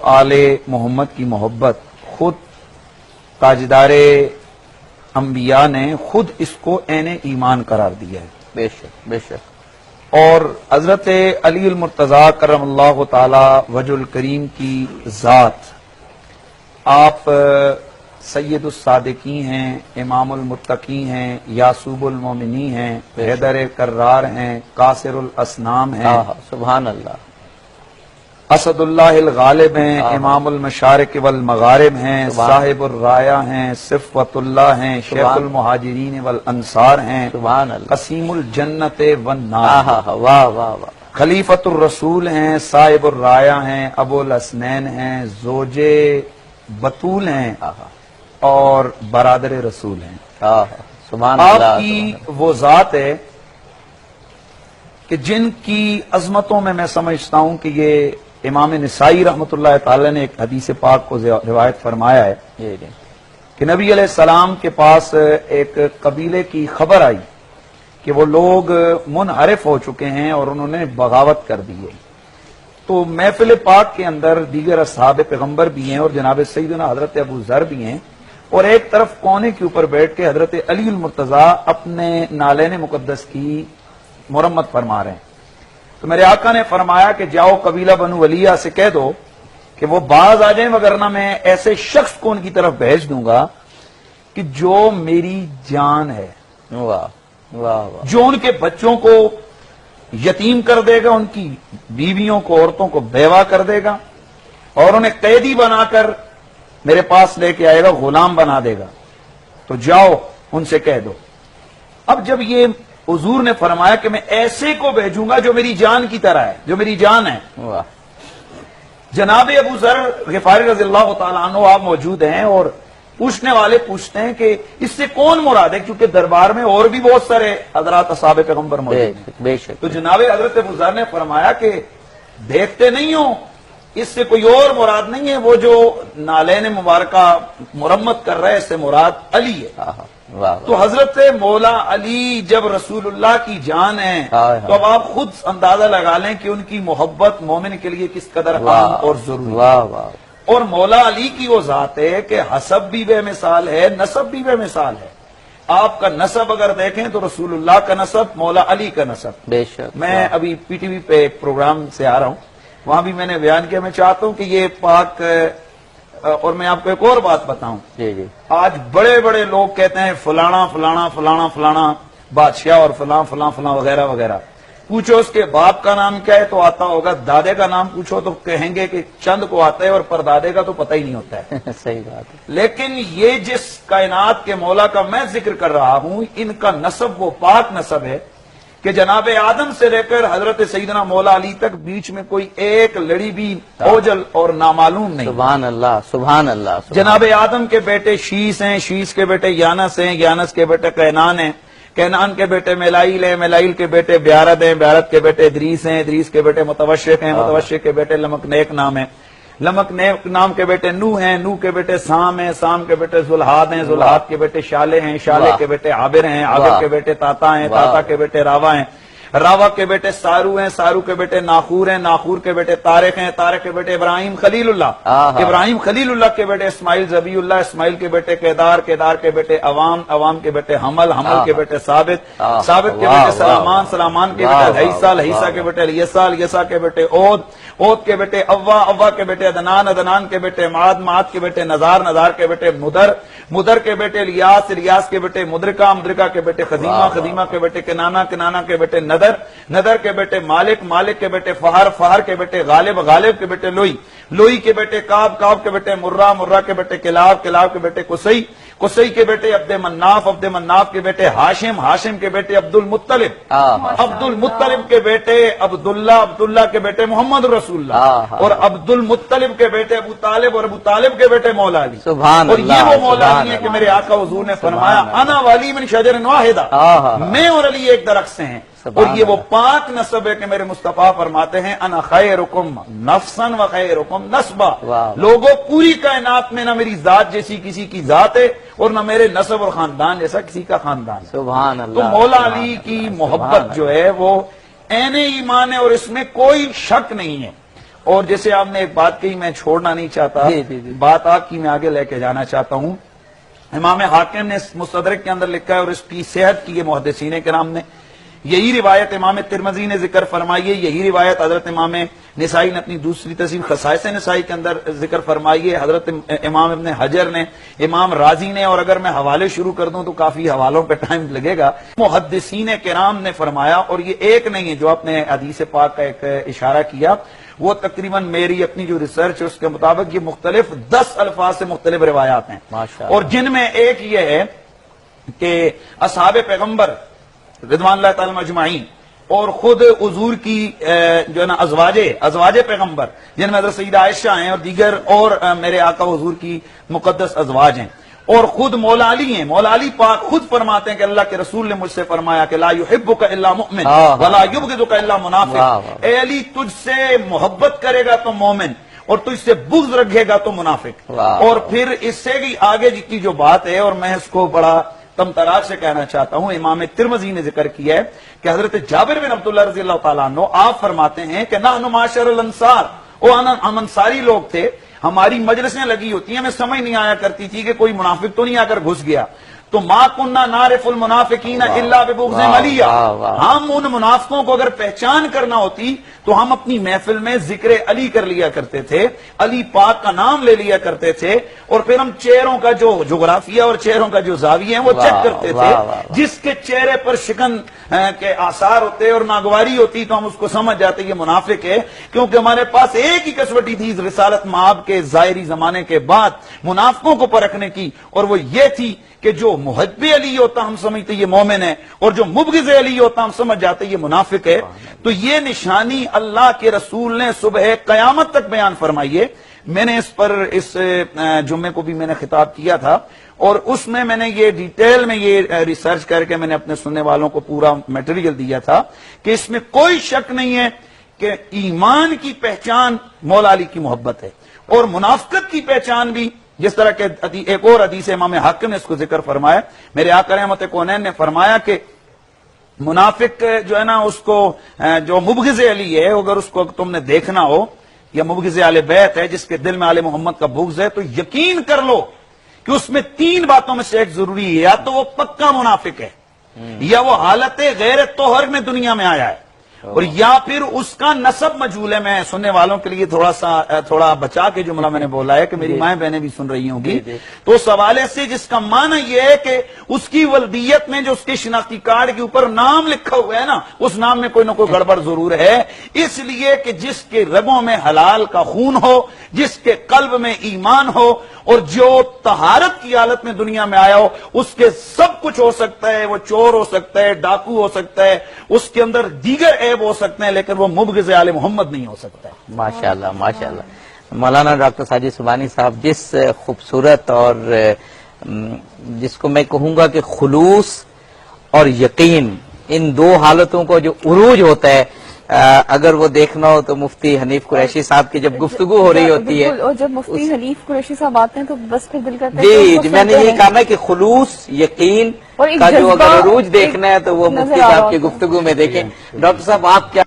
آل محمد کی محبت خود تاجدار انبیاء نے خود اس کو عین ایمان قرار دیا ہے. بے شک بے شک. اور حضرت علی المرتضیٰ کرم اللہ تعالی وجہ الکریم کی ذات، آپ سید الصادقین ہیں، امام المتقی ہیں، یعصوب المومنی ہیں، حیدر کرار ہیں، قاصر الاسنام ہیں، سبحان اللہ، اسد اللہ الغالب ہیں، امام المشارق والمغارب ہیں، صاحب الرایا ہیں، صفوت اللہ ہیں، شیخ المہاجرین والانصار ہیں، سبحان اللہ، قسیم الجنت والنار، واہ واہ واہ، خلیفۃ الرسول ہیں، صاحب الرایا ہیں، ابو الحسنین ہیں، زوج بطول ہیں اور برادر رسول ہیں. سبحان آپ اللہ. کی وہ ذات ہے کہ جن کی عظمتوں میں سمجھتا ہوں کہ یہ امام نسائی رحمۃ اللہ تعالی نے ایک حدیث پاک کو روایت فرمایا ہے کہ نبی علیہ السلام کے پاس ایک قبیلے کی خبر آئی کہ وہ لوگ منحرف ہو چکے ہیں اور انہوں نے بغاوت کر دی ہے. تو محفل پاک کے اندر دیگر اصحاب پیغمبر بھی ہیں اور جناب سیدنا حضرت ابو ذر بھی ہیں، اور ایک طرف کونے کے اوپر بیٹھ کے حضرت علی المرتضیٰ اپنے نالین مقدس کی مرمت فرما رہے ہیں. تو میرے آقا نے فرمایا کہ جاؤ قبیلہ بنو ولیہ سے کہہ دو کہ وہ باز آ جائیں، وگرنہ میں ایسے شخص کو ان کی طرف بھیج دوں گا کہ جو میری جان ہے، واہ واہ واہ، جو ان کے بچوں کو یتیم کر دے گا، ان کی بیویوں کو، عورتوں کو بیوہ کر دے گا، اور انہیں قیدی بنا کر میرے پاس لے کے آئے گا، غلام بنا دے گا. تو جاؤ ان سے کہہ دو. اب جب یہ حضور نے فرمایا کہ میں ایسے کو بھیجوں گا جو میری جان کی طرح ہے، جو میری جان ہے، واہ، جناب ابو ذر غفاری رضی اللہ تعالیٰ عنہ آپ موجود ہیں، اور پوچھنے والے پوچھتے ہیں کہ اس سے کون مراد ہے، کیونکہ دربار میں اور بھی بہت سارے حضرات اصحاب پیغمبر موجود ہیں. بے شک. تو جناب حضرت ابو ذر نے فرمایا کہ دیکھتے نہیں ہو، اس سے کوئی اور مراد نہیں ہے، وہ جو نالین مبارکہ مرمت کر رہا ہے اس سے مراد علی ہے. تو حضرت مولا علی جب رسول اللہ کی جان ہے تو اب آپ خود اندازہ لگا لیں کہ ان کی محبت مومن کے لیے کس قدر اہم اور ضروری ہے. اور مولا علی کی وہ ذات ہے کہ حسب بھی بے مثال ہے، نسب بھی بے مثال ہے. آپ کا نسب اگر دیکھیں تو رسول اللہ کا نسب، مولا علی کا نسب. بے شک. میں ابھی پی ٹی وی پہ ایک پروگرام سے آ رہا ہوں، وہاں بھی میں نے بیان کیا. میں چاہتا ہوں کہ یہ پاک، اور میں آپ کو ایک اور بات بتاؤں. جی جی. آج بڑے بڑے لوگ کہتے ہیں فلانا فلانا فلانا فلانا بادشاہ اور فلاں فلاں فلاں وغیرہ وغیرہ. پوچھو اس کے باپ کا نام کیا ہے تو آتا ہوگا، دادے کا نام پوچھو تو کہیں گے کہ چند کو آتا ہے اور پردادے کا تو پتہ ہی نہیں ہوتا ہے. صحیح بات ہے. لیکن یہ جس کائنات کے مولا کا میں ذکر کر رہا ہوں، ان کا نسب وہ پاک نسب ہے کہ جناب آدم سے لے کر حضرت سیدنا مولا علی تک بیچ میں کوئی ایک لڑی بھی اوجل اور نامعلوم نہیں. سبحان اللہ سبحان اللہ. جناب آدم کے بیٹے شیس ہیں، شیس کے بیٹے یانس ہیں، یانس کے بیٹے کینان ہیں، کینان کے بیٹے میلائیل ہیں، میلائیل کے بیٹے بیارد ہیں، بیارد کے بیٹے ادریس ہیں، ادریس کے بیٹے متوشق ہیں، متوشق کے بیٹے لمک نیک نام ہیں، لمک نیک نام کے بیٹے نو ہیں، نو کے بیٹے سام ہیں، سام کے بیٹے ذوالحاد ہیں، ذوالحاد کے بیٹے شالے ہیں، شالے کے بیٹے عابر ہیں، عابر کے بیٹے تاتا ہیں، تاتا کے بیٹے راوا ہیں، راوا کے بیٹے سارو ہیں، سارو کے بیٹے ناخور ہیں، ناخور کے بیٹے طارق ہیں، طارق کے بیٹے ابراہیم خلیل اللہ، ابراہیم خلیل اللہ کے بیٹے اسماعیل ذبی اللہ، اسماعیل کے بیٹے کیدار، کیدار کے بیٹے عوام، عوام کے بیٹے حمل، حمل کے بیٹے ثابت، ثابت کے بیٹے سلامان، سلامان کے بیٹے لہیسا، لہیسا کے بیٹے الیسا، الیسا کے بیٹے عود، عود کے بیٹے اوا، اوا کے بیٹے عدنان، عدنان کے بیٹے معاد، معاد کے بیٹے نزار، نزار کے بیٹے مدر، مدر کے بیٹے الیاس، الیاس کے بیٹے مدرکہ، مدرکہ کے بیٹے خزیمہ، خزیمہ کے بیٹے کنانا، کنانا کے بیٹے ندر، ندر کے بیٹے مالک، مالک کے بیٹے فہر، فہر کے بیٹے غالب، غالب کے بیٹے لوئی، لوئی کے بیٹے کعب، کعب کے بیٹے مرہ، مرہ کے بیٹے کلاب، کلاب کے بیٹے قصی، قصی کے بیٹے عبد مناف، عبد مناف کے بیٹے ہاشم، ہاشم کے بیٹے عبد المطلب، عبد المطلب کے بیٹے عبداللہ، عبداللہ کے بیٹے محمد رسول اللہ، اور عبد المطلب کے بیٹے ابو طالب، اور ابو طالب کے بیٹے مولا علی. اور یہ وہ مولا علی ہے کہ میرے آقا حضور نے فرمایا انا والی من شجر واحدہ، میں اور علی ایک درخت سے ہیں. اور یہ وہ پاک نسب ہے کہ میرے مصطفیٰ فرماتے ہیں انا خیرکم نفسا و خیرکم نسبا. لوگوں پوری کائنات میں نہ میری ذات جیسی کسی کی ذات ہے اور نہ میرے نسب اور خاندان جیسا کسی کا خاندان. سبحان اللہ. تو مولا علی کی محبت جو ہے وہ عین ایمان ہے اور اس میں کوئی شک نہیں ہے. اور جیسے آپ نے ایک بات کہی میں چھوڑنا نہیں چاہتا، جی جی جی۔ بات آپ کی میں آگے لے کے جانا چاہتا ہوں۔ امام حاکم نے مستدرک کے اندر لکھا ہے اور اس کی صحت کی یہ محدثین کرام نے، یہی روایت امام ترمذی نے ذکر فرمائی ہے، یہی روایت حضرت امام نسائی نے اپنی دوسری تفسیر خصائص نسائی کے اندر ذکر فرمائی ہے، حضرت امام ابن حجر نے، امام رازی نے، اور اگر میں حوالے شروع کر دوں تو کافی حوالوں پہ ٹائم لگے گا۔ محدثین کرام نے فرمایا، اور یہ ایک نہیں ہے جو آپ نے حدیث پاک کا ایک اشارہ کیا، وہ تقریباً میری اپنی جو ریسرچ ہے اس کے مطابق یہ مختلف 10 الفاظ سے مختلف روایات ہیں، ماشاءاللہ۔ اور جن میں ایک یہ ہے کہ اصحاب پیغمبر رضوان اللہ تعالی مجمعین اور خود حضور کی جو ہے نا ازواج پیغمبر، جن میں حضرت سیدہ عائشہ ہیں اور دیگر اور میرے آقا حضور کی مقدس ازواج ہیں، اور خود مولا علی ہیں۔ مولا علی پاک خود فرماتے ہیں کہ اللہ کے رسول نے مجھ سے فرمایا کہ لا یحبک الا مؤمن ولا یبغضک الا منافق، اے علی تجھ سے محبت کرے گا تو مومن اور تجھ سے بغض رکھے گا تو منافق۔ اور پھر اس سے بھی آگے کی جو بات ہے، اور میں اس کو بڑا تمطراق سے کہنا چاہتا ہوں، امام ترمذی نے ذکر کیا ہے کہ حضرت جابر بن عبداللہ رضی اللہ تعالیٰ عنہ آپ فرماتے ہیں کہ نحن معاشر الانصار، ہم انصاری لوگ تھے، ہماری مجلسیں لگی ہوتی ہیں، ہمیں سمجھ نہیں آیا کرتی تھی کہ کوئی منافق تو نہیں آ کر گھس گیا، تو ما کننا نعرف المنافقین الا ببغض علی، ہم ان منافقوں کو اگر پہچان کرنا ہوتی تو ہم اپنی محفل میں ذکر علی کر لیا کرتے تھے، علی پاک کا نام لے لیا کرتے تھے، اور پھر ہم چہروں کا جو جغرافیہ اور چہروں کا جو زاویہ ہیں وہ چیک کرتے تھے، جس کے چہرے پر شکن کے آثار ہوتے اور ناگواری ہوتی تو ہم اس کو سمجھ جاتے یہ منافق ہے، کیونکہ ہمارے پاس ایک ہی کسوٹی تھی رسالت مآب کے ظاہری زمانے کے بعد منافقوں کو پرکھنے کی، اور وہ یہ تھی کہ جو محب علی ہوتا ہم سمجھتے یہ مومن ہے، اور جو مبغض علی ہوتا ہم سمجھ جاتے یہ منافق ہے۔ تو یہ نشانی اللہ کے رسول نے صبح قیامت تک بیان فرمائی ہے۔ میں نے اس پر اس جمعے کو بھی میں نے خطاب کیا تھا، اور اس میں میں نے یہ ڈیٹیل میں یہ ریسرچ کر کے میں نے اپنے سننے والوں کو پورا میٹیریل دیا تھا کہ اس میں کوئی شک نہیں ہے کہ ایمان کی پہچان مولا علی کی محبت ہے، اور منافقت کی پہچان بھی جس طرح کہ ایک اور حدیث امام حاکم نے اس کو ذکر فرمایا، میرے آقا رحمت کونین نے فرمایا کہ منافق جو ہے نا اس کو جو مبغض علی ہے، اگر اس کو تم نے دیکھنا ہو، یا مبغض آل بیت ہے جس کے دل میں آل محمد کا بغض ہے، تو یقین کر لو کہ اس میں 3 باتوں میں سے ایک ضروری ہے، یا تو وہ پکا منافق ہے، یا وہ حالت غیر طہر میں دنیا میں آیا ہے، اور یا پھر اس کا نسب مجہول ہے۔ میں سننے والوں کے لیے تھوڑا بچا کے جملہ میں نے بولا ہے کہ میری مائیں بہنیں بھی سن رہی ہوں گی، تو اس حوالے سے جس کا معنی یہ ہے کہ اس کی ولدیت میں جو اس کے شناختی کارڈ کے اوپر نام لکھا ہوا ہے نا، اس نام میں کوئی نہ کوئی گڑبڑ ضرور ہے، اس لیے کہ جس کے رگوں میں حلال کا خون ہو، جس کے قلب میں ایمان ہو، اور جو طہارت کی حالت میں دنیا میں آیا ہو، اس کے سب کچھ ہو سکتا ہے، وہ چور ہو سکتا ہے، ڈاکو ہو سکتا ہے، اس کے اندر دیگر عیب ہو سکتے ہیں، لیکن وہ مبغض آل محمد نہیں ہو سکتا ہے۔ ماشاءاللہ ماشاءاللہ۔ مولانا ڈاکٹر ساجد سبحانی صاحب جس خوبصورت اور جس کو میں کہوں گا کہ خلوص اور یقین، ان 2 حالتوں کو جو عروج ہوتا ہے، اگر وہ دیکھنا ہو تو مفتی حنیف قریشی صاحب کی جب گفتگو ہو رہی ہوتی ہے، اور جب مفتی حنیف قریشی صاحب آتے ہیں تو بس پھر دل کرتا ہے جی میں نے یہ کہا کہ خلوص یقین اور ایک کا جو جذبہ، اگر عروج دیکھنا ہے تو وہ نظر مفتی آ رہا صاحب کی ہوتا ہے۔ گفتگو میں دیکھیں۔ ڈاکٹر صاحب آپ کیا